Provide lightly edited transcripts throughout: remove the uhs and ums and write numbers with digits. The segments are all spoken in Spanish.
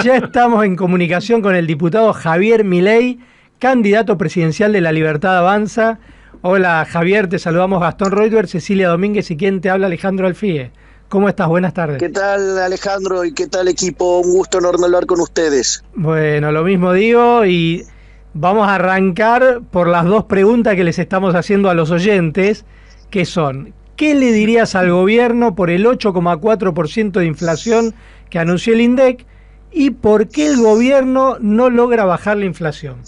Ya estamos en comunicación con el diputado Javier Milei, candidato presidencial de La Libertad Avanza. Hola Javier, te saludamos Gastón Reuteber, Cecilia Domínguez y quien te habla, Alejandro Alfie. ¿Cómo estás? Buenas tardes. ¿Qué tal, Alejandro? ¿Y qué tal, equipo? Un gusto enorme hablar con ustedes. Bueno, lo mismo digo, y vamos a arrancar por las dos preguntas que les estamos haciendo a los oyentes, que son: ¿qué le dirías al gobierno por el 8,4% de inflación que anunció el INDEC? ¿Y por qué el gobierno no logra bajar la inflación?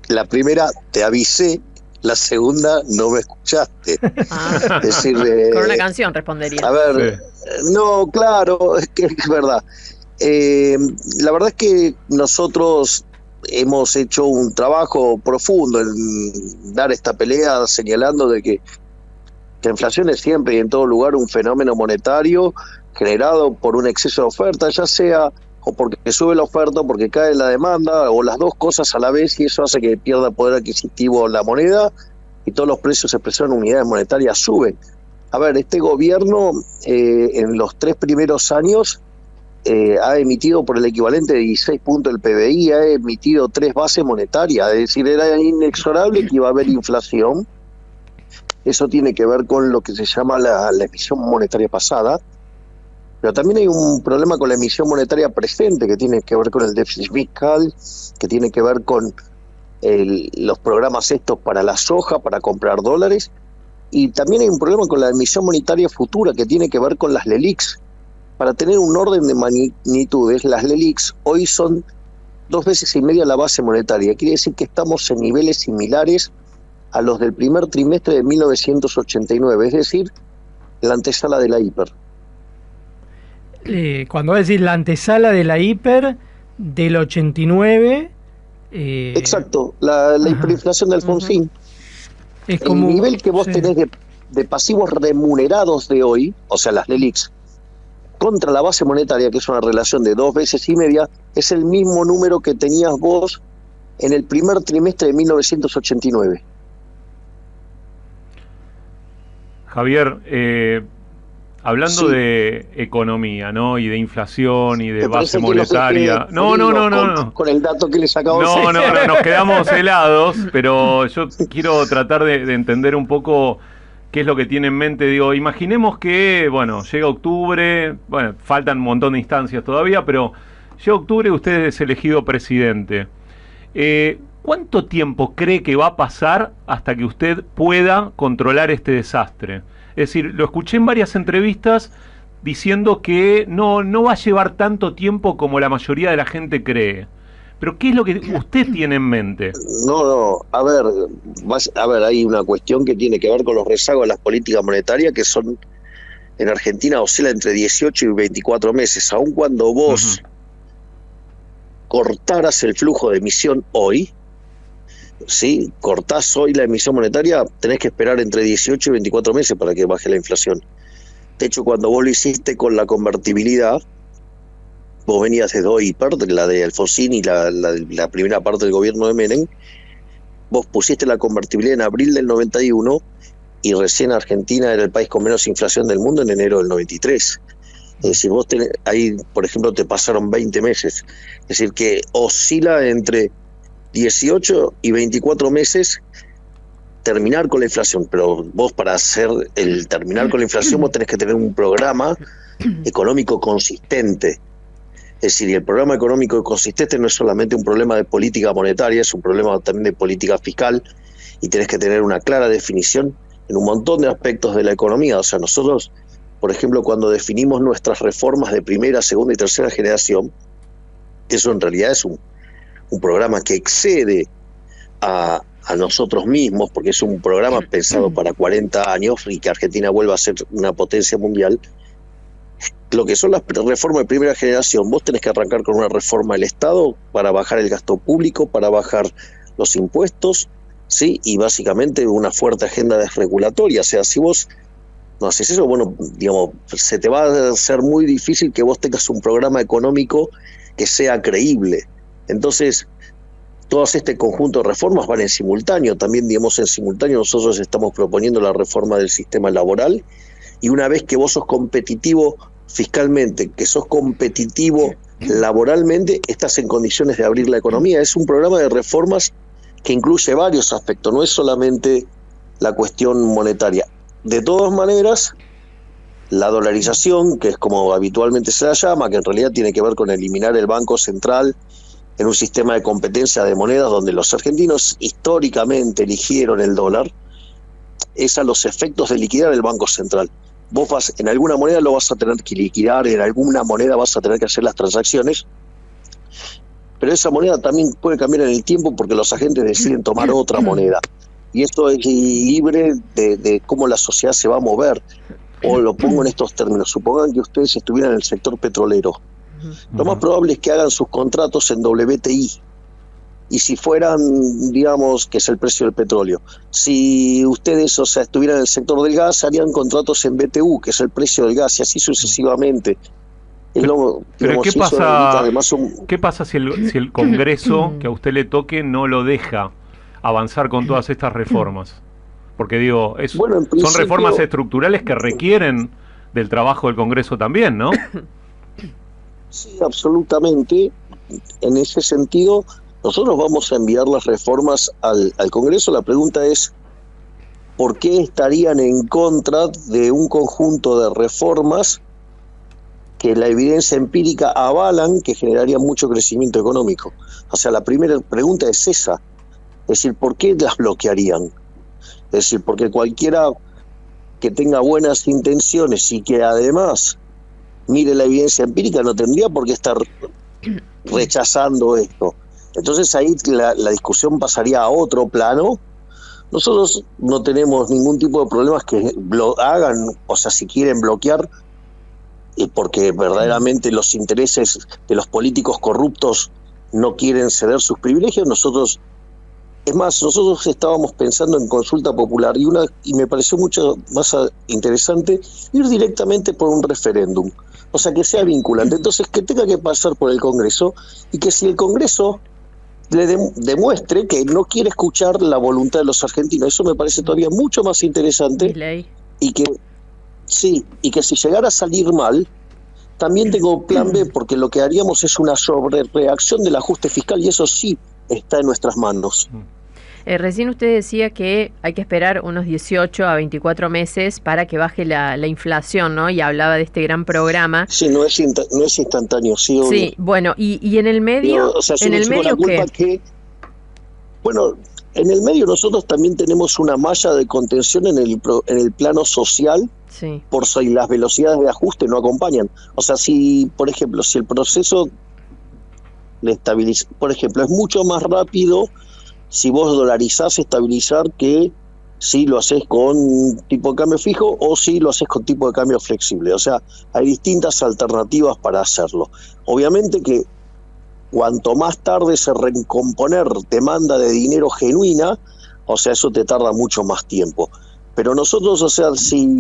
La primera, te avisé. La segunda, no me escuchaste. Es decir, con una canción respondería. A ver, sí. No, claro, es que es verdad. La verdad es que nosotros hemos hecho un trabajo profundo en dar esta pelea, señalando de que la inflación es siempre y en todo lugar un fenómeno monetario generado por un exceso de oferta, ya sea o porque sube la oferta o porque cae la demanda, o las dos cosas a la vez, y eso hace que pierda poder adquisitivo la moneda y todos los precios expresados en unidades monetarias suben. A ver, este gobierno en los 3 primeros años ha emitido por el equivalente de 16 puntos del PBI, ha emitido 3 bases monetarias, es decir, era inexorable que iba a haber inflación. Eso tiene que ver con lo que se llama la emisión monetaria pasada, pero también hay un problema con la emisión monetaria presente, que tiene que ver con el déficit fiscal, que tiene que ver con los programas estos para la soja, para comprar dólares, y también hay un problema con la emisión monetaria futura, que tiene que ver con las LELIQs. Para tener un orden de magnitudes, las LELIQs hoy son 2,5 veces la base monetaria. Quiere decir que estamos en niveles similares a los del primer trimestre de 1989, es decir, la antesala de la hiper. Cuando decís la antesala de la hiper del 89... Exacto, la hiperinflación de Alfonsín. Es como, el nivel que vos tenés de pasivos remunerados de hoy, o sea, las LELIQs, contra la base monetaria, que es una relación de 2,5 veces, es el mismo número que tenías vos en el primer trimestre de 1989. Javier, hablando de economía, ¿no? Y de inflación y de base monetaria. No. Con el dato que les acabo de decir. No, nos quedamos helados, pero yo quiero tratar de entender un poco qué es lo que tiene en mente. Digo, imaginemos que, bueno, llega octubre, bueno, faltan un montón de instancias todavía, pero llega octubre y usted es elegido presidente. ¿Cuánto tiempo cree que va a pasar hasta que usted pueda controlar este desastre? Es decir, lo escuché en varias entrevistas diciendo que no va a llevar tanto tiempo como la mayoría de la gente cree. Pero ¿qué es lo que usted tiene en mente? No, a ver, hay una cuestión que tiene que ver con los rezagos de las políticas monetarias, que son, en Argentina oscila entre 18 y 24 meses. Aun cuando vos cortaras el flujo de emisión hoy, ¿sí? Cortás hoy la emisión monetaria, tenés que esperar entre 18 y 24 meses para que baje la inflación. De hecho, cuando vos lo hiciste con la convertibilidad, vos venías de 2 hiper, la de Alfonsín y la primera parte del gobierno de Menem, vos pusiste la convertibilidad en abril del 91 y recién Argentina era el país con menos inflación del mundo en enero del 93. Es decir, vos ahí, por ejemplo, te pasaron 20 meses. Es decir, que oscila entre 18 y 24 meses terminar con la inflación, pero vos para hacer el terminar con la inflación vos tenés que tener un programa económico consistente. Es decir, y el programa económico consistente no es solamente un problema de política monetaria, es un problema también de política fiscal, y tenés que tener una clara definición en un montón de aspectos de la economía. O sea, nosotros, por ejemplo, cuando definimos nuestras reformas de primera, segunda y tercera generación, eso en realidad es un programa que excede a nosotros mismos, porque es un programa pensado para 40 años y que Argentina vuelva a ser una potencia mundial. Lo que son las reformas de primera generación, vos tenés que arrancar con una reforma del Estado para bajar el gasto público, para bajar los impuestos, ¿sí? Y básicamente una fuerte agenda desregulatoria. O sea, si vos no haces eso, bueno, digamos, se te va a hacer muy difícil que vos tengas un programa económico que sea creíble. Entonces, todas este conjunto de reformas van en simultáneo. También, digamos, en simultáneo nosotros estamos proponiendo la reforma del sistema laboral, y una vez que vos sos competitivo fiscalmente, que sos competitivo laboralmente, estás en condiciones de abrir la economía. Es un programa de reformas que incluye varios aspectos, no es solamente la cuestión monetaria. De todas maneras, la dolarización, que es como habitualmente se la llama, que en realidad tiene que ver con eliminar el Banco Central en un sistema de competencia de monedas donde los argentinos históricamente eligieron el dólar, es a los efectos de liquidar el Banco Central. Vos vas, en alguna moneda lo vas a tener que liquidar, en alguna moneda vas a tener que hacer las transacciones, pero esa moneda también puede cambiar en el tiempo porque los agentes deciden tomar otra moneda. Y esto es libre de cómo la sociedad se va a mover. O lo pongo en estos términos, supongan que ustedes estuvieran en el sector petrolero. Lo más probable es que hagan sus contratos en WTI. Y si fueran, digamos, que es el precio del petróleo, si ustedes, o sea, estuvieran en el sector del gas, harían contratos en BTU, que es el precio del gas, y así sucesivamente. Pero ¿qué pasa, ¿qué pasa si el Congreso que a usted le toque no lo deja avanzar con todas estas reformas? Porque digo, son reformas estructurales que requieren del trabajo del Congreso también, ¿no? Sí, absolutamente. En ese sentido, nosotros vamos a enviar las reformas al Congreso. La pregunta es, ¿por qué estarían en contra de un conjunto de reformas que la evidencia empírica avalan que generarían mucho crecimiento económico? O sea, la primera pregunta es esa. Es decir, ¿por qué las bloquearían? Es decir, porque cualquiera que tenga buenas intenciones y que además mire la evidencia empírica no tendría por qué estar rechazando esto. Entonces ahí la discusión pasaría a otro plano. Nosotros no tenemos ningún tipo de problemas que hagan, o sea, si quieren bloquear, porque verdaderamente los intereses de los políticos corruptos no quieren ceder sus privilegios. Es más, nosotros estábamos pensando en consulta popular y me pareció mucho más interesante ir directamente por un referéndum, o sea, que sea vinculante. Entonces, que tenga que pasar por el Congreso y que si el Congreso le demuestre que no quiere escuchar la voluntad de los argentinos, eso me parece todavía mucho más interesante. Y que si llegara a salir mal, también tengo plan B, porque lo que haríamos es una sobrereacción del ajuste fiscal y eso sí está en nuestras manos. Recién usted decía que hay que esperar unos 18 a 24 meses para que baje la inflación, ¿no? Y hablaba de este gran programa. Sí, no es instantáneo, sí. Obvio. Sí, bueno, y en el medio, ¿en el medio qué? Bueno, en el medio nosotros también tenemos una malla de contención en el plano social, sí, por si las velocidades de ajuste no acompañan. O sea, si, por ejemplo, si el proceso de estabilización, por ejemplo, es mucho más rápido si vos dolarizás, estabilizar, que si lo haces con tipo de cambio fijo o si lo haces con tipo de cambio flexible. O sea, hay distintas alternativas para hacerlo. Obviamente que cuanto más tarde se recomponer demanda de dinero genuina, o sea, eso te tarda mucho más tiempo. Pero nosotros, o sea, si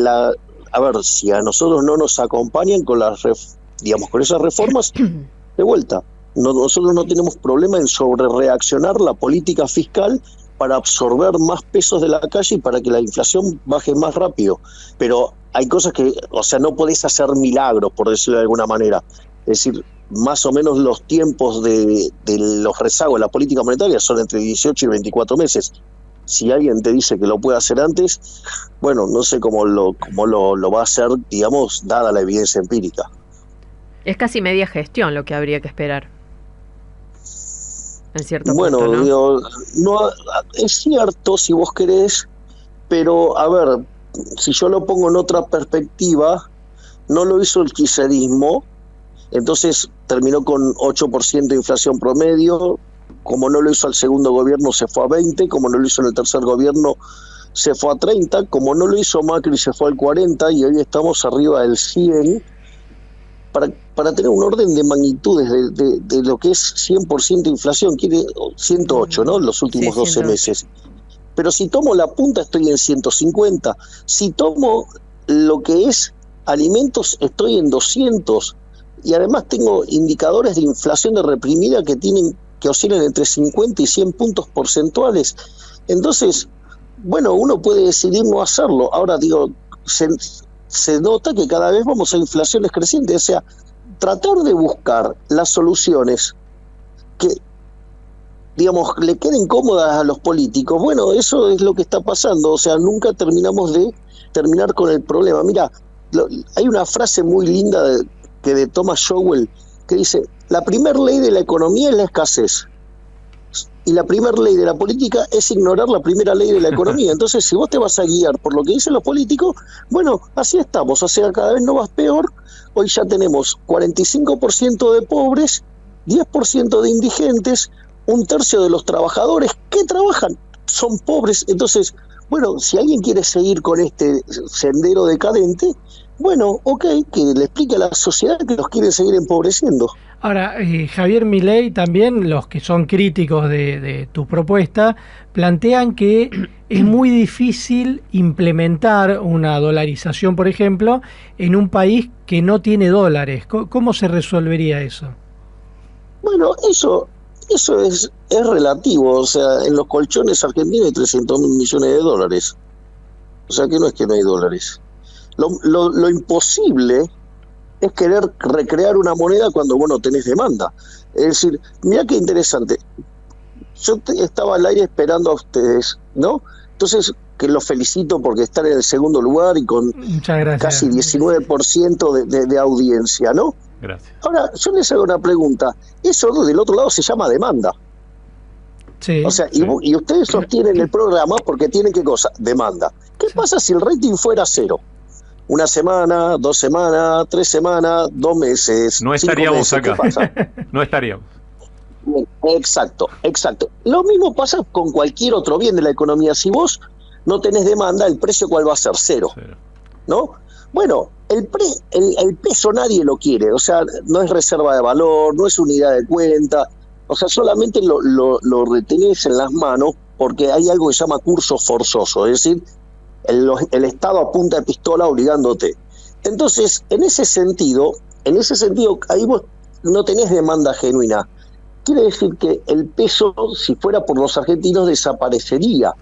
a nosotros no nos acompañan con con esas reformas, de vuelta, nosotros no tenemos problema en sobrereaccionar la política fiscal para absorber más pesos de la calle y para que la inflación baje más rápido. Pero hay cosas que, o sea, no podés hacer milagros, por decirlo de alguna manera. Es decir, más o menos los tiempos de los rezagos de la política monetaria son entre 18 y 24 meses. Si alguien te dice que lo puede hacer antes, bueno, no sé cómo lo va a hacer, digamos, dada la evidencia empírica. Es casi media gestión lo que habría que esperar. En cierto punto, ¿no? Digo, no, es cierto si vos querés, pero a ver, si yo lo pongo en otra perspectiva, no lo hizo el kirchnerismo, entonces terminó con 8% de inflación promedio. Como no lo hizo el segundo gobierno, se fue a 20, como no lo hizo en el tercer gobierno, se fue a 30, como no lo hizo Macri, se fue al 40 y hoy estamos arriba del 100. Para tener un orden de magnitudes de lo que es 100% inflación, quiere 108, ¿no? Los últimos 12 meses. Pero si tomo la punta, estoy en 150. Si tomo lo que es alimentos, estoy en 200. Y además tengo indicadores de inflación de reprimida que oscilan entre 50 y 100 puntos porcentuales. Entonces, bueno, uno puede decidir no hacerlo. Ahora digo, se nota que cada vez vamos a inflaciones crecientes. O sea, tratar de buscar las soluciones que, digamos, le queden cómodas a los políticos, bueno, eso es lo que está pasando. O sea, nunca terminamos de terminar con el problema. Mira, hay una frase muy linda de Thomas Sowell que dice: la primera ley de la economía es la escasez, y la primera ley de la política es ignorar la primera ley de la economía. Entonces, si vos te vas a guiar por lo que dicen los políticos, bueno, así estamos. O sea, cada vez no vas peor. Hoy ya tenemos 45% de pobres, 10% de indigentes, un tercio de los trabajadores que trabajan son pobres. Entonces, bueno, si alguien quiere seguir con este sendero decadente, bueno, ok, que le explique a la sociedad que los quiere seguir empobreciendo. Ahora, Javier Milei, también los que son críticos de tu propuesta, plantean que es muy difícil implementar una dolarización, por ejemplo, en un país que no tiene dólares. ¿Cómo se resolvería eso? Bueno, eso es relativo. O sea, en los colchones argentinos hay 300.000 millones de dólares. O sea, que no es que no hay dólares. Lo imposible es querer recrear una moneda cuando vos no tenés demanda. Es decir, mirá qué interesante. Yo estaba al aire esperando a ustedes, ¿no? Entonces, que los felicito porque están en el segundo lugar y con casi 19% de audiencia, ¿no? Gracias. Ahora, yo les hago una pregunta. Eso del otro lado se llama demanda. Sí. O sea, y ustedes sostienen el programa porque tienen ¿qué cosa? Demanda. ¿Qué pasa si el rating fuera 0? 1 semana, 2 semanas, 3 semanas, 2 meses. No estaríamos 5 meses, acá. ¿qué pasa? No estaríamos. Exacto. Lo mismo pasa con cualquier otro bien de la economía. Si vos no tenés demanda, ¿el precio cuál va a ser? 0. ¿No? Bueno, el peso nadie lo quiere. O sea, no es reserva de valor, no es unidad de cuenta. O sea, solamente lo retenés en las manos porque hay algo que se llama curso forzoso. Es decir, el Estado apunta de pistola obligándote. Entonces, en ese sentido, ahí vos no tenés demanda genuina. Quiere decir que el peso, si fuera por los argentinos, desaparecería.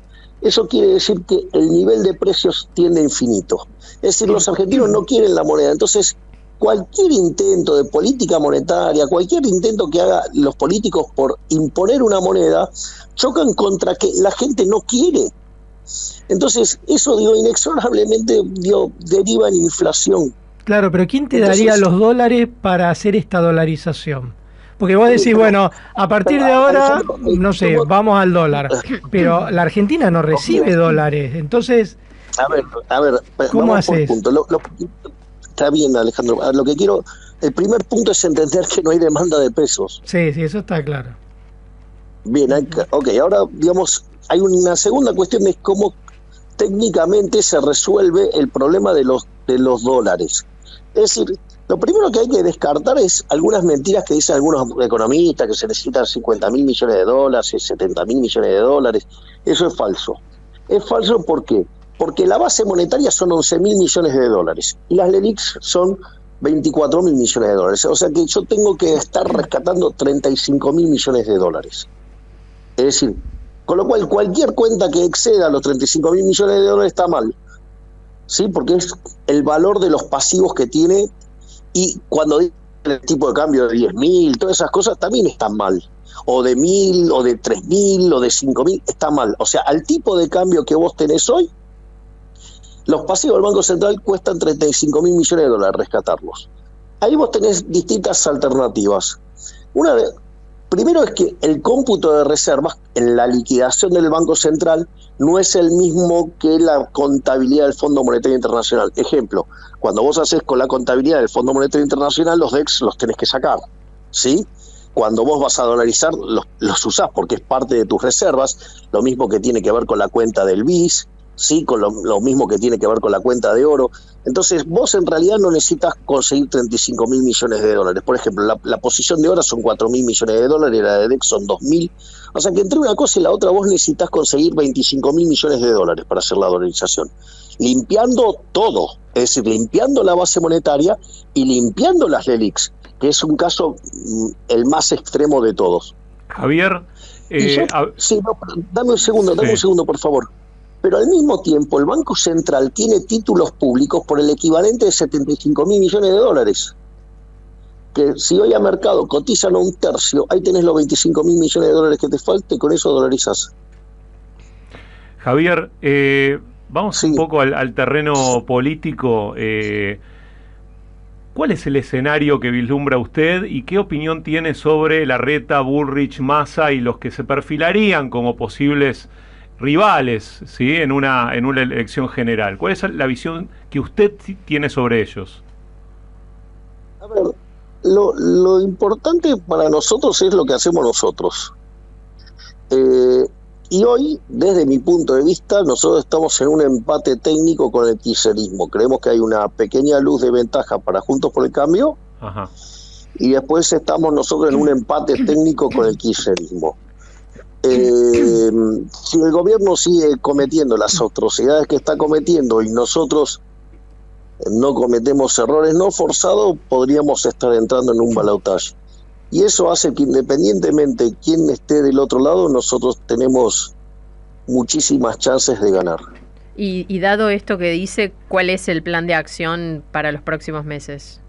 Eso quiere decir que el nivel de precios tiende a infinito. Es decir, los argentinos no quieren la moneda. Entonces, cualquier intento de política monetaria, cualquier intento que hagan los políticos por imponer una moneda, chocan contra que la gente no quiere. Entonces, eso, inexorablemente, deriva en inflación. Claro, pero ¿quién te daría los dólares para hacer esta dolarización? Porque vos decís, bueno, a partir de ahora, no sé, vamos al dólar. Pero la Argentina no recibe dólares. Entonces, a ver, ¿cómo haces? Está bien, Alejandro. Lo que quiero, el primer punto es entender que no hay demanda de pesos. Sí, eso está claro. Bien, ok, ahora, digamos, hay una segunda cuestión, es cómo técnicamente se resuelve el problema de los dólares. Es decir, lo primero que hay que descartar es algunas mentiras que dicen algunos economistas, que se necesitan 50.000 millones de dólares, 70.000 millones de dólares. Eso es falso. Es falso, ¿por qué? Porque la base monetaria son 11.000 millones de dólares y las LELIQs son 24.000 millones de dólares. O sea que yo tengo que estar rescatando 35.000 millones de dólares. Es decir, con lo cual cualquier cuenta que exceda los 35.000 millones de dólares está mal. ¿Sí? Porque es el valor de los pasivos que tiene, y cuando dice el tipo de cambio de 10.000, todas esas cosas también están mal. O de 1.000, o de 3.000, o de 5.000, está mal. O sea, al tipo de cambio que vos tenés hoy, los pasivos del Banco Central cuestan 35.000 millones de dólares rescatarlos. Ahí vos tenés distintas alternativas. Primero es que el cómputo de reservas en la liquidación del Banco Central no es el mismo que la contabilidad del Fondo Monetario Internacional. Ejemplo, cuando vos haces con la contabilidad del Fondo Monetario Internacional, los DEX los tenés que sacar, ¿sí? Cuando vos vas a dolarizar, los usás porque es parte de tus reservas, lo mismo que tiene que ver con la cuenta del BIS, ¿sí? Con lo mismo que tiene que ver con la cuenta de oro. Entonces, vos en realidad no necesitas conseguir 35.000 millones de dólares. Por ejemplo, la posición de oro son 4.000 millones de dólares y la de DEX son 2.000. O sea que entre una cosa y la otra vos necesitas conseguir 25.000 millones de dólares para hacer la dolarización. Limpiando todo, es decir, limpiando la base monetaria y limpiando las LELIQs, que es un caso el más extremo de todos. Javier... dame un segundo, por favor. pero al mismo tiempo el Banco Central tiene títulos públicos por el equivalente de 75.000 millones de dólares. Que si hoy a mercado cotizan a un tercio, ahí tenés los 25.000 millones de dólares que te faltan y con eso dolarizás. Javier, vamos un poco al terreno político. ¿Cuál es el escenario que vislumbra usted y qué opinión tiene sobre Larreta, Bullrich, Massa y los que se perfilarían como posibles rivales, ¿sí?, en una elección general? ¿Cuál es la visión que usted tiene sobre ellos? A ver, lo importante para nosotros es lo que hacemos nosotros. Y hoy, desde mi punto de vista, nosotros estamos en un empate técnico con el kirchnerismo. Creemos que hay una pequeña luz de ventaja para Juntos por el Cambio. Ajá. Y después estamos nosotros en un empate técnico con el kirchnerismo. Si el gobierno sigue cometiendo las atrocidades que está cometiendo y nosotros no cometemos errores no forzados, podríamos estar entrando en un balotaje. Y eso hace que independientemente de quién esté del otro lado, nosotros tenemos muchísimas chances de ganar. Y dado esto que dice, ¿cuál es el plan de acción para los próximos meses?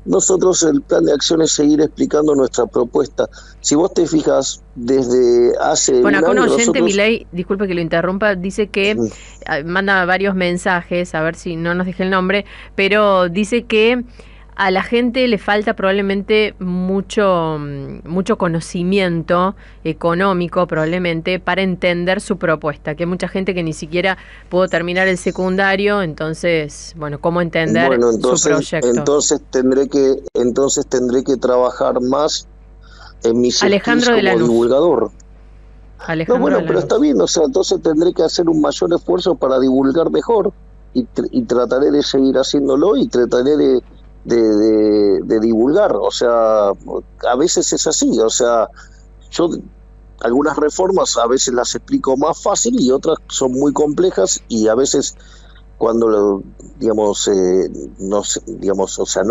Nosotros el plan de acción es seguir explicando nuestra propuesta. Si vos te fijas, desde hace bueno, acá un oyente, nosotros... Milei, disculpe que lo interrumpa, dice que manda varios mensajes, a ver si no nos deje el nombre, pero dice que a la gente le falta probablemente mucho conocimiento económico probablemente para entender su propuesta, que hay mucha gente que ni siquiera pudo terminar el secundario, entonces, bueno, ¿cómo entender su proyecto? Entonces tendré que trabajar más en mis Alejandro skills como divulgador. Alejandro pero está bien, o sea, entonces tendré que hacer un mayor esfuerzo para divulgar mejor y trataré de seguir haciéndolo y trataré de divulgar, o sea, a veces es así, o sea, yo algunas reformas a veces las explico más fácil y otras son muy complejas y a veces cuando no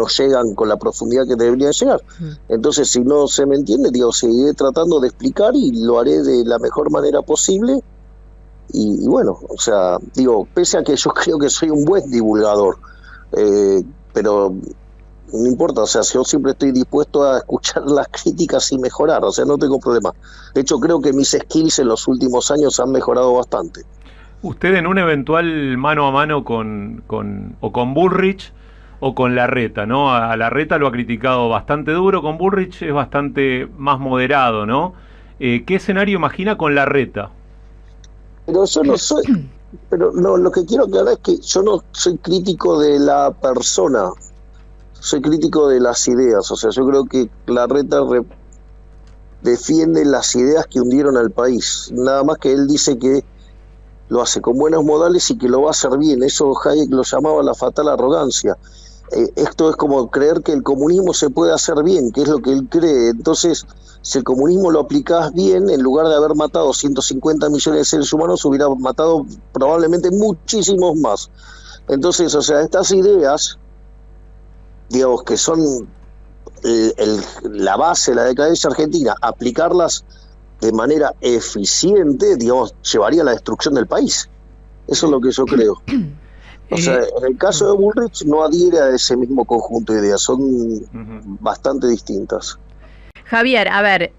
llegan con la profundidad que deberían llegar. Entonces, si no se me entiende, seguiré tratando de explicar y lo haré de la mejor manera posible. Y bueno, o sea, pese a que yo creo que soy un buen divulgador, pero no importa, o sea, yo siempre estoy dispuesto a escuchar las críticas y mejorar, o sea, no tengo problema. De hecho, creo que mis skills en los últimos años han mejorado bastante. ¿Usted en un eventual mano a mano con Bullrich o con Larreta, ¿no? A Larreta lo ha criticado bastante duro, con Bullrich es bastante más moderado, ¿no? ¿Qué escenario imagina con Larreta? Pero yo no soy... Pero no, lo que quiero aclarar es que yo no soy crítico de la persona, soy crítico de las ideas. O sea, yo creo que Larreta defiende las ideas que hundieron al país. Nada más que él dice que lo hace con buenos modales y que lo va a hacer bien. Eso Hayek lo llamaba la fatal arrogancia. Esto es como creer que el comunismo se puede hacer bien, que es lo que él cree. Entonces, si el comunismo lo aplicás bien, en lugar de haber matado 150 millones de seres humanos, hubiera matado probablemente muchísimos más. Entonces, o sea, estas ideas, digamos, que son la base de la decadencia argentina, aplicarlas de manera eficiente, digamos, llevaría a la destrucción del país. Eso es lo que yo creo. O sea, en el caso de Bullrich no adhiere a ese mismo conjunto de ideas, son bastante distintas. Javier, a ver,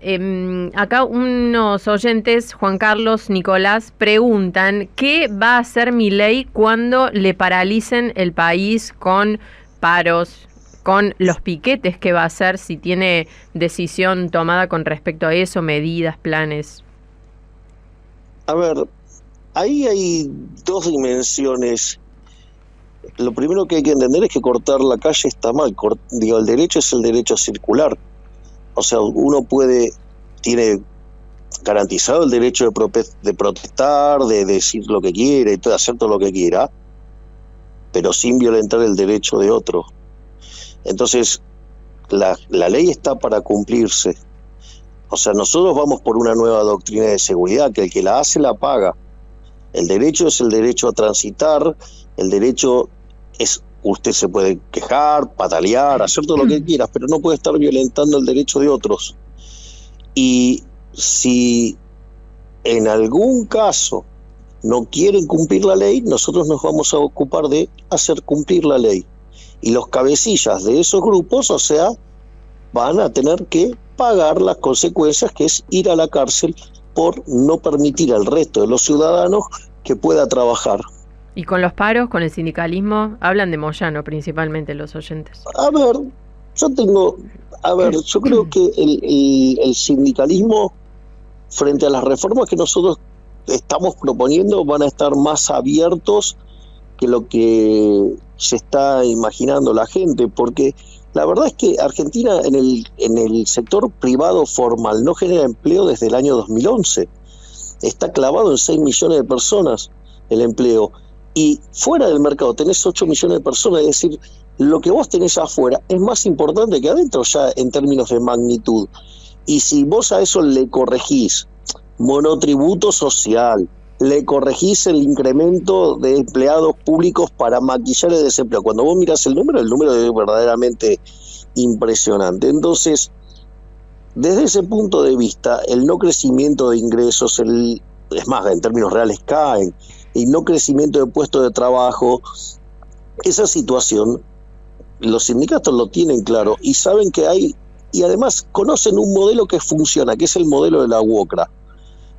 acá unos oyentes, Juan Carlos, Nicolás, preguntan ¿qué va a hacer Milei cuando le paralicen el país con paros, con los piquetes? ¿Qué va a hacer si tiene decisión tomada con respecto a eso, medidas, planes? A ver, ahí hay dos dimensiones. Lo primero que hay que entender es que cortar la calle está mal. El derecho es el derecho circular. O sea, uno tiene garantizado el derecho de protestar, de decir lo que quiera y de hacer todo lo que quiera, pero sin violentar el derecho de otro. Entonces, la ley está para cumplirse. O sea, nosotros vamos por una nueva doctrina de seguridad, que el que la hace la paga. El derecho es el derecho a transitar, el derecho es... Usted se puede quejar, patalear, hacer todo lo que quiera, pero no puede estar violentando el derecho de otros. Y si en algún caso no quieren cumplir la ley, nosotros nos vamos a ocupar de hacer cumplir la ley. Y los cabecillas de esos grupos, o sea, van a tener que pagar las consecuencias, que es ir a la cárcel por no permitir al resto de los ciudadanos que pueda trabajar. Y con los paros, con el sindicalismo, hablan de Moyano principalmente los oyentes. A ver, yo creo que el sindicalismo, frente a las reformas que nosotros estamos proponiendo, van a estar más abiertos que lo que se está imaginando la gente, porque la verdad es que Argentina en el sector privado formal no genera empleo desde el año 2011. Está clavado en 6 millones de personas el empleo. Y fuera del mercado tenés 8 millones de personas, es decir, lo que vos tenés afuera es más importante que adentro ya en términos de magnitud. Y si vos a eso le corregís monotributo social, le corregís el incremento de empleados públicos para maquillar el desempleo, cuando vos mirás el número es verdaderamente impresionante. Entonces, desde ese punto de vista, el no crecimiento de ingresos, es más, en términos reales caen, y no crecimiento de puestos de trabajo, esa situación los sindicatos lo tienen claro y saben que hay, y además conocen un modelo que funciona, que es el modelo de la UOCRA.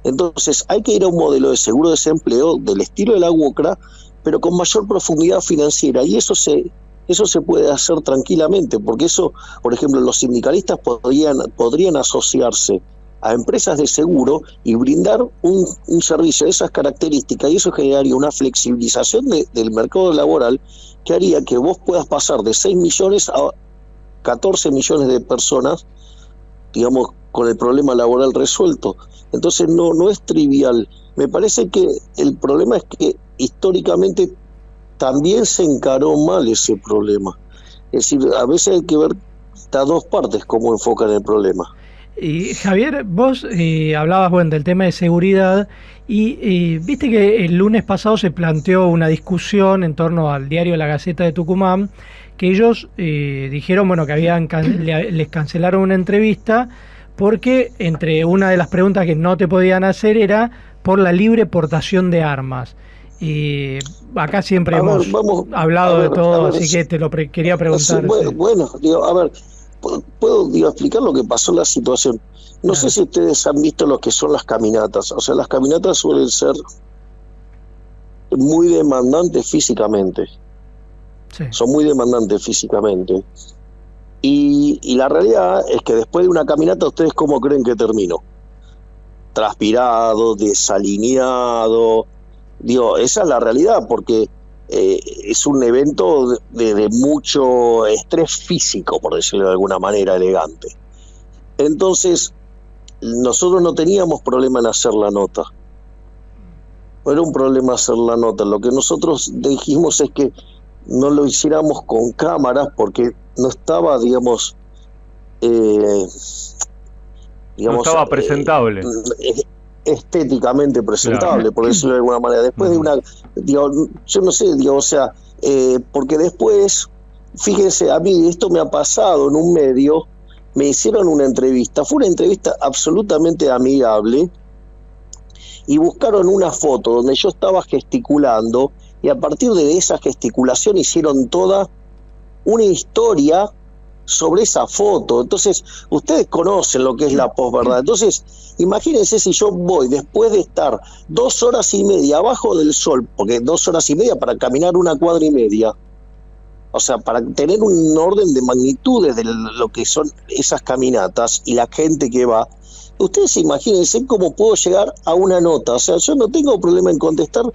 Entonces hay que ir a un modelo de seguro de desempleo del estilo de la UOCRA, pero con mayor profundidad financiera, y eso se puede hacer tranquilamente, porque eso, por ejemplo, los sindicalistas podrían asociarse a empresas de seguro y brindar un servicio de esas características, y eso generaría una flexibilización del mercado laboral que haría que vos puedas pasar de 6 millones a 14 millones de personas, digamos, con el problema laboral resuelto. Entonces no es trivial. Me parece que el problema es que históricamente también se encaró mal ese problema. Es decir, a veces hay que ver las dos partes cómo enfocan el problema. Y Javier, vos hablabas del tema de seguridad y viste que el lunes pasado se planteó una discusión en torno al diario La Gaceta de Tucumán, que ellos dijeron que les cancelaron una entrevista porque entre una de las preguntas que no te podían hacer era por la libre portación de armas. Acá siempre hemos hablado de todo, así que te lo quería preguntar. ¿Puedo explicar lo que pasó en la situación? No sé si ustedes han visto lo que son las caminatas. O sea, las caminatas suelen ser muy demandantes físicamente. Sí. Son muy demandantes físicamente. Y la realidad es que después de una caminata, ¿ustedes cómo creen que terminó? Transpirado, desalineado. Esa es la realidad, porque es un evento de mucho estrés físico, por decirlo de alguna manera elegante. Entonces, nosotros no teníamos problema en hacer la nota. No era un problema hacer la nota. Lo que nosotros dijimos es que no lo hiciéramos con cámaras porque no estaba, no estaba presentable. Estéticamente presentable, claro, por decirlo de alguna manera. Después de una, yo no sé, porque después, fíjense, a mí esto me ha pasado en un medio, me hicieron una entrevista, fue una entrevista absolutamente amigable, y buscaron una foto donde yo estaba gesticulando, y a partir de esa gesticulación hicieron toda una historia sobre esa foto. Entonces, ustedes conocen lo que es la posverdad. Entonces, imagínense si yo voy, después de estar 2 horas y media abajo del sol, porque 2 horas y media para caminar 1 cuadra y media, o sea, para tener un orden de magnitudes de lo que son esas caminatas y la gente que va, ustedes imagínense cómo puedo llegar a una nota. O sea, yo no tengo problema en contestar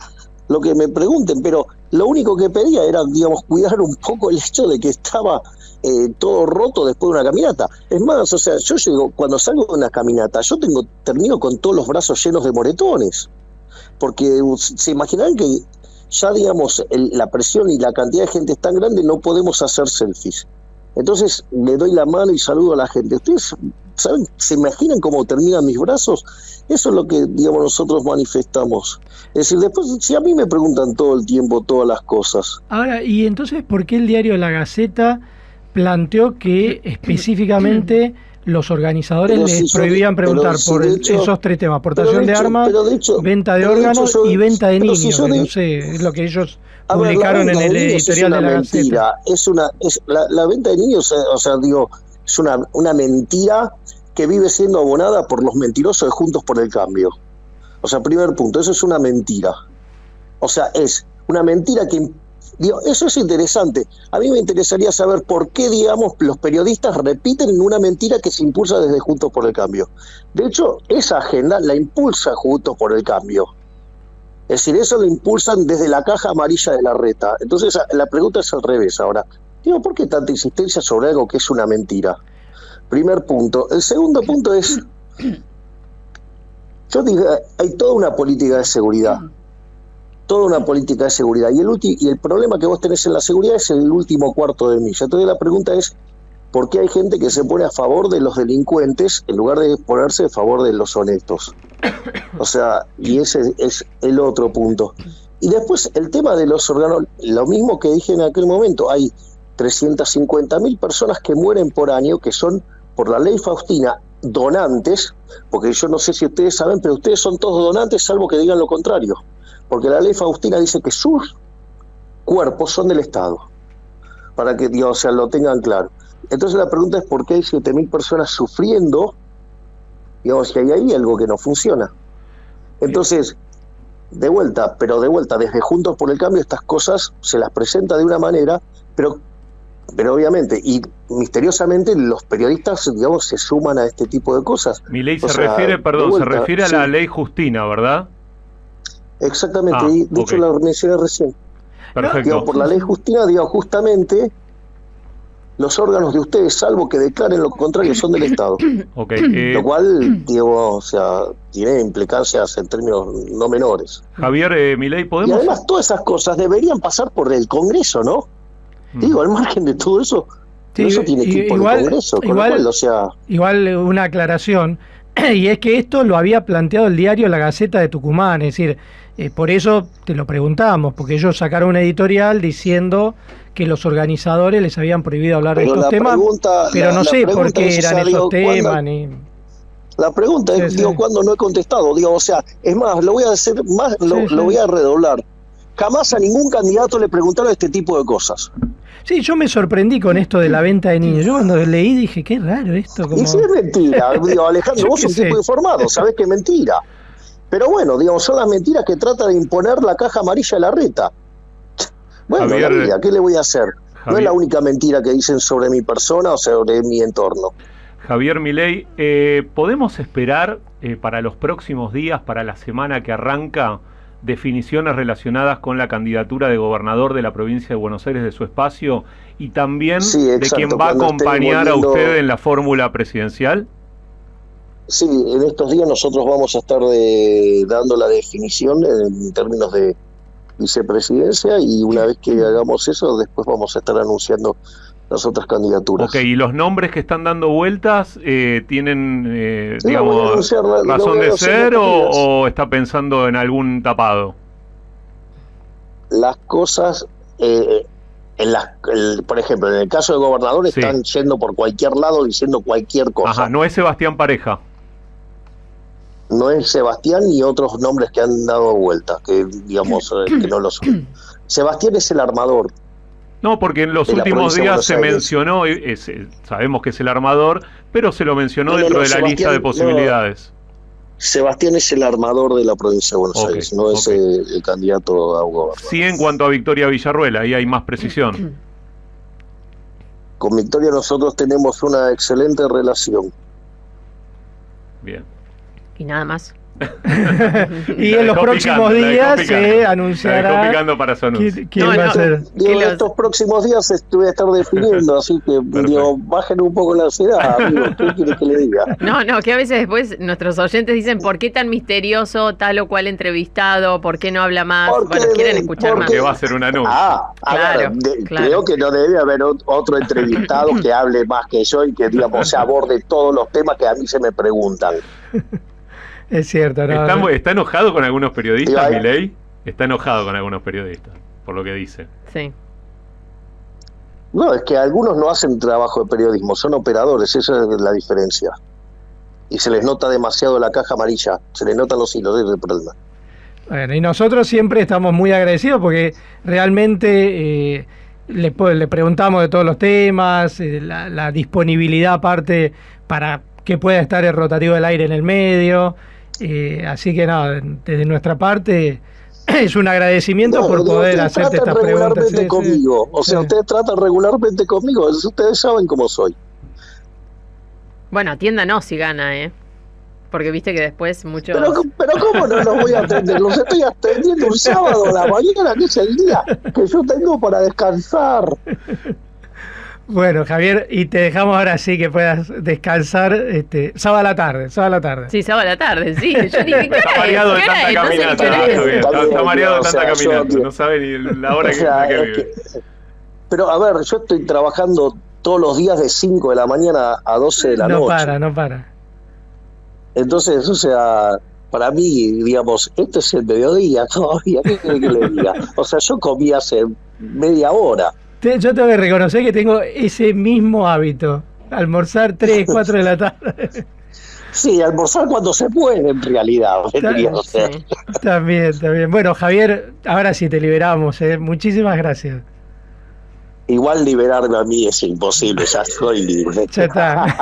lo que me pregunten, pero lo único que pedía era, cuidar un poco el hecho de que estaba todo roto después de una caminata. Es más, o sea, yo llego, cuando salgo de una caminata, termino con todos los brazos llenos de moretones, porque se imaginarán que ya, la presión y la cantidad de gente es tan grande, no podemos hacer selfies. Entonces le doy la mano y saludo a la gente. ¿Ustedes saben, se imaginan cómo terminan mis brazos? Eso es lo que, nosotros manifestamos. Es decir, después, si a mí me preguntan todo el tiempo todas las cosas. Ahora, ¿y entonces por qué el diario La Gaceta planteó que específicamente los organizadores les prohibían preguntar por esos tres temas: aportación de armas, venta de órganos y venta de niños. No sé, es lo que ellos publicaron en el editorial de la Gaceta. La venta de niños, o sea, digo, es una mentira que vive siendo abonada por los mentirosos de Juntos por el Cambio. O sea, primer punto, eso es una mentira. O sea, es una mentira que... Digo, eso es interesante. A mí me interesaría saber por qué, digamos, los periodistas repiten una mentira que se impulsa desde Juntos por el Cambio. De hecho, esa agenda la impulsa Juntos por el Cambio. Es decir, eso lo impulsan desde la caja amarilla de Larreta. Entonces, la pregunta es al revés ahora. Digo, ¿por qué tanta insistencia sobre algo que es una mentira? Primer punto. El segundo punto es... Yo digo, hay toda una política de seguridad. Toda una política de seguridad. Y el problema que vos tenés en la seguridad es el último cuarto de milla. Entonces la pregunta es, ¿por qué hay gente que se pone a favor de los delincuentes en lugar de ponerse a favor de los honestos? O sea, y ese es el otro punto. Y después el tema de los órganos, lo mismo que dije en aquel momento, hay 350.000 personas que mueren por año, que son, por la ley Faustina, donantes, porque yo no sé si ustedes saben, pero ustedes son todos donantes, salvo que digan lo contrario. Porque la ley Faustina dice que sus cuerpos son del Estado, para que, Dios, o sea, lo tengan claro. Entonces la pregunta es por qué hay 7.000 personas sufriendo, digamos, que hay ahí algo que no funciona. Entonces, de vuelta, desde Juntos por el Cambio estas cosas se las presenta de una manera, pero obviamente, y misteriosamente los periodistas, digamos, se suman a este tipo de cosas. Milei se refiere a la ley Justina, ¿verdad? Exactamente, y de hecho la mencioné recién. Perfecto. Digo, por la ley Justina, digo, justamente los órganos de ustedes, salvo que declaren lo contrario, son del Estado. Lo cual, digo, o sea, tiene implicancias en términos no menores. Javier, Milei, ¿podemos...? Y además todas esas cosas deberían pasar por el Congreso, ¿no? Digo, al margen de todo eso, sí, eso tiene que ir por el Congreso. Igual una aclaración, y es que esto lo había planteado el diario La Gaceta de Tucumán, es decir, por eso te lo preguntamos, porque ellos sacaron un editorial diciendo que los organizadores les habían prohibido hablar de estos temas, pero no sé por qué eran esos temas. La pregunta es, digo, ¿cuándo no he contestado? Digo, o sea, es más, lo voy a hacer más, lo voy a redoblar. Jamás a ningún candidato le preguntaron este tipo de cosas. Sí, yo me sorprendí con esto de la venta de niños. Yo cuando leí dije, qué raro esto. Como... Y sí es mentira. Digo, Alejandro, vos sos un tipo informado, sabés que es mentira. Pero bueno, digamos, son las mentiras que trata de imponer la caja amarilla de Larreta. Bueno, Javier, la vida, ¿qué le voy a hacer? Javier, no es la única mentira que dicen sobre mi persona o sobre mi entorno. Javier Milei, ¿podemos esperar para los próximos días, para la semana que arranca, definiciones relacionadas con la candidatura de gobernador de la provincia de Buenos Aires, de su espacio, y también de quién va a acompañar a usted en la fórmula presidencial? Sí, en estos días nosotros vamos a estar dando la definición en términos de vicepresidencia, y una vez que hagamos eso, después vamos a estar anunciando las otras candidaturas. Ok, ¿y los nombres que están dando vueltas tienen, digamos, razón de ser o está pensando en algún tapado? Las cosas, por ejemplo, en el caso de gobernador, están yendo por cualquier lado diciendo cualquier cosa. Ajá, no es Sebastián Pareja. No es Sebastián ni otros nombres que han dado vueltas, que digamos que no lo son. Sebastián es el armador. No, porque en los últimos días se mencionó, sabemos que es el armador, pero se lo mencionó dentro de la lista de posibilidades. Sebastián es el armador de la provincia de Buenos Aires, no es el candidato a gobernador. Sí, en cuanto a Victoria Villarruel, ahí hay más precisión. Con Victoria nosotros tenemos una excelente relación. Bien. Y nada más. Y en los próximos días se anunciará quién va a ser. En estos próximos días voy a estar definiendo, así que bajen un poco la ansiedad, amigo. ¿Qué quiere que le diga? No, que a veces después nuestros oyentes dicen, ¿por qué tan misterioso tal o cual entrevistado? ¿Por qué no habla más? Quieren escuchar más. Que va a ser un anuncio. Claro. Creo que no debe haber otro entrevistado que hable más que yo y que, digamos, se aborde todos los temas que a mí se me preguntan. Es cierto, ¿no? ¿Está enojado con algunos periodistas, Milei? Está enojado con algunos periodistas, por lo que dice. Sí. No, es que algunos no hacen trabajo de periodismo, son operadores, esa es la diferencia. Y se les nota demasiado la caja amarilla, se les notan los hilos, ese es el problema. Bueno, y nosotros siempre estamos muy agradecidos porque realmente le preguntamos de todos los temas, la disponibilidad aparte para que pueda estar el rotativo del aire en el medio. Así que nada, desde nuestra parte es un agradecimiento por poder hacerte estas preguntas. Regularmente conmigo, o sea, ustedes tratan regularmente conmigo, ustedes saben cómo soy. Bueno, atiéndanos si gana, porque viste que después muchos... Pero ¿cómo no los voy a atender? Los estoy atendiendo un sábado a la mañana, que es el día que yo tengo para descansar. Bueno, Javier, y te dejamos ahora sí que puedas descansar sábado a la tarde. Sí, sábado a la tarde, sí. Yo ni vi que está mareado de tanta caminata, Javier. Está mareado de tanta caminata, no sabe ni la hora que vive. Pero a ver, yo estoy trabajando todos los días de 5 de la mañana a 12 de la noche. No para. Entonces, o sea, para mí, digamos, este es el mediodía todavía, ¿qué quiere que le diga? O sea, yo comí hace media hora. Yo tengo que reconocer que tengo ese mismo hábito, almorzar 3, 4 de la tarde. Sí, almorzar cuando se puede, en realidad. También. Bueno, Javier, ahora sí te liberamos, Muchísimas gracias. Igual liberarme a mí es imposible, ya estoy libre. Ya está.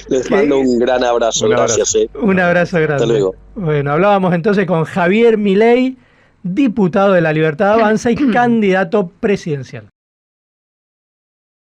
Les mando un gran abrazo, gracias. Un abrazo grande. Hasta luego. Bueno, hablábamos entonces con Javier Milei, diputado de La Libertad Avanza y candidato presidencial.